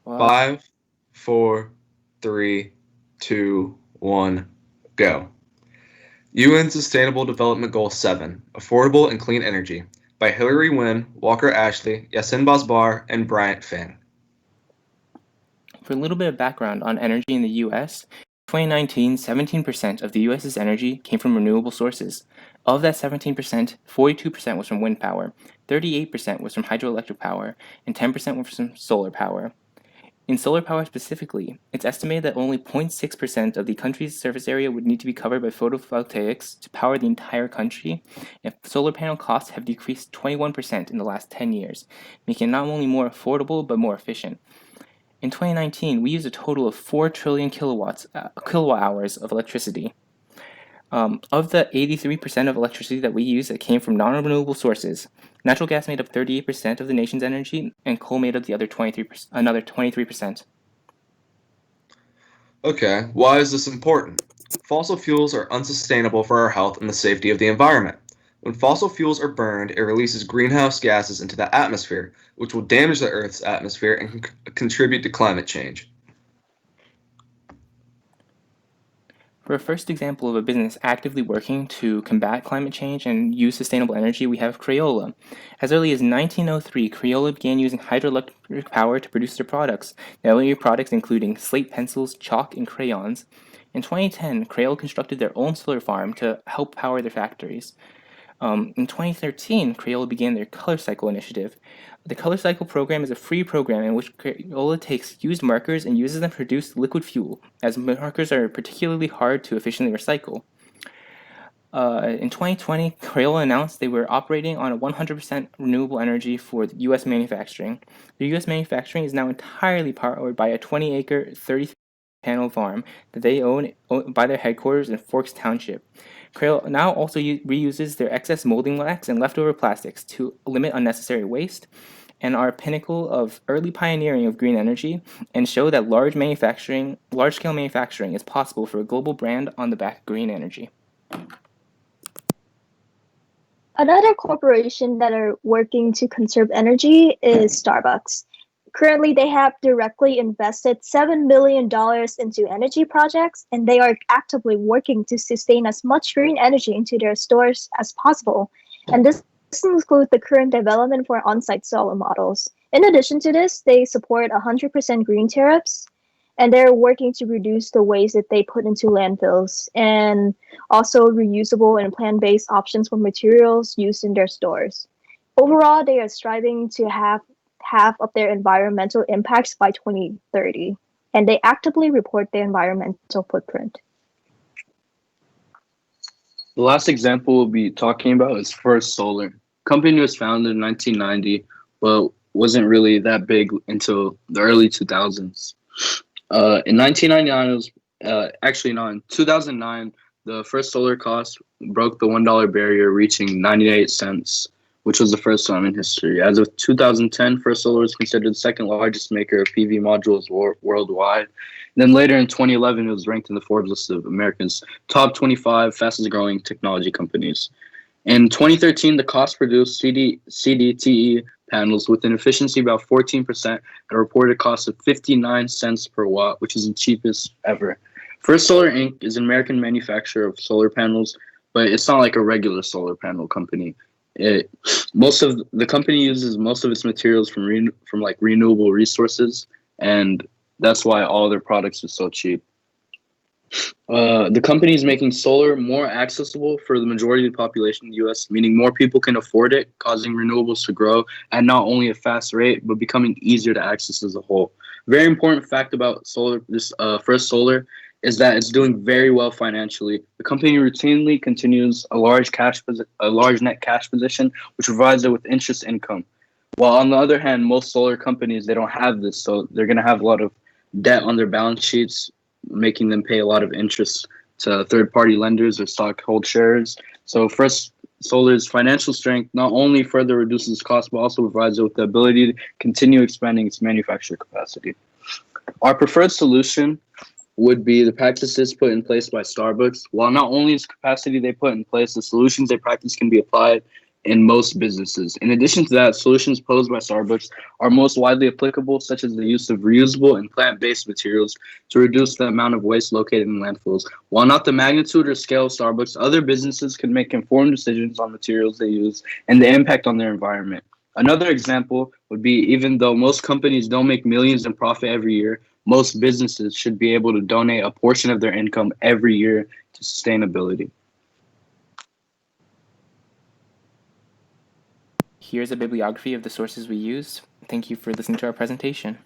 Pause. 5, 4, 3, 2, 1, go. UN Sustainable Development Goal 7, Affordable and Clean Energy, by Hillary Wynne, Walker Ashley, Yasin Basbar, and Bryant Fang. For a little bit of background on energy in the US, in 2019, 17% of the US's energy came from renewable sources. Of that 17%, 42% was from wind power, 38% was from hydroelectric power, and 10% was from solar power. In solar power specifically, it's estimated that only 0.6% of the country's surface area would need to be covered by photovoltaics to power the entire country, and solar panel costs have decreased 21% in the last 10 years, making it not only more affordable but more efficient. In 2019, we used a total of 4 trillion kilowatt hours of electricity. Of the 83% of electricity that we use that came from non-renewable sources, natural gas made up 38% of the nation's energy, and coal made up the other 23%. Okay, why is this important? Fossil fuels are unsustainable for our health and the safety of the environment. When fossil fuels are burned, it releases greenhouse gases into the atmosphere, which will damage the Earth's atmosphere and contribute to climate change. For a first example of a business actively working to combat climate change and use sustainable energy, we have Crayola. As early as 1903, Crayola began using hydroelectric power to produce their products, their earlier products including slate pencils, chalk, and crayons. In 2010, Crayola constructed their own solar farm to help power their factories. In 2013, Crayola began their Color Cycle initiative. The Color Cycle program is a free program in which Crayola takes used markers and uses them to produce liquid fuel, as markers are particularly hard to efficiently recycle. In 2020, Crayola announced they were operating on a 100% renewable energy for U.S. manufacturing. The U.S. manufacturing is now entirely powered by a 20-acre, 30-panel farm that they own by their headquarters in Forks Township. Crayola now also reuses their excess molding wax and leftover plastics to limit unnecessary waste, and are a pinnacle of early pioneering of green energy, and show that large-scale manufacturing is possible for a global brand on the back of green energy. Another corporation that are working to conserve energy is Starbucks. Currently, they have directly invested $7 million into energy projects, and they are actively working to sustain as much green energy into their stores as possible. And this includes the current development for on-site solar models. In addition to this, they support 100% green tariffs, and they're working to reduce the waste that they put into landfills, and also reusable and plant-based options for materials used in their stores. Overall, they are striving to have half of their environmental impacts by 2030, and they actively report their environmental footprint. The last example we'll be talking about is First Solar. Company was founded in 1990, but wasn't really that big until the early 2000s. In 1999, it was actually not. In 2009, the First Solar cost broke the $1 barrier, reaching 98 cents, which was the first time in history. As of 2010, First Solar was considered the second largest maker of PV modules worldwide. And then later in 2011, it was ranked in the Forbes list of America's top 25 fastest growing technology companies. In 2013, the cost-produced CTTC panels with an efficiency about 14% at a reported cost of 59 cents per watt, which is the cheapest ever. First Solar Inc. is an American manufacturer of solar panels, but it's not like a regular solar panel company. Most of the company uses most of its materials from renewable resources, and that's why all their products are so cheap. The company is making solar more accessible for the majority of the population in the U.S., meaning more people can afford it, causing renewables to grow at not only a fast rate, but becoming easier to access as a whole. Very important fact about First Solar is that it's doing very well financially. The company routinely continues a large net cash position, which provides it with interest income. While on the other hand, most solar companies, they don't have this, so they're going to have a lot of debt on their balance sheets, making them pay a lot of interest to third-party lenders or stockhold shares. So First Solar's financial strength not only further reduces costs, but also provides it with the ability to continue expanding its manufacturing capacity. Our preferred solution would be the practices put in place by Starbucks. While not only is capacity they put in place, the solutions they practice can be applied in most businesses. In addition to that, solutions posed by Starbucks are most widely applicable, such as the use of reusable and plant-based materials to reduce the amount of waste located in landfills. While not the magnitude or scale of Starbucks, other businesses can make informed decisions on materials they use and the impact on their environment. Another example would be, even though most companies don't make millions in profit every year, most businesses should be able to donate a portion of their income every year to sustainability. Here's a bibliography of the sources we used. Thank you for listening to our presentation.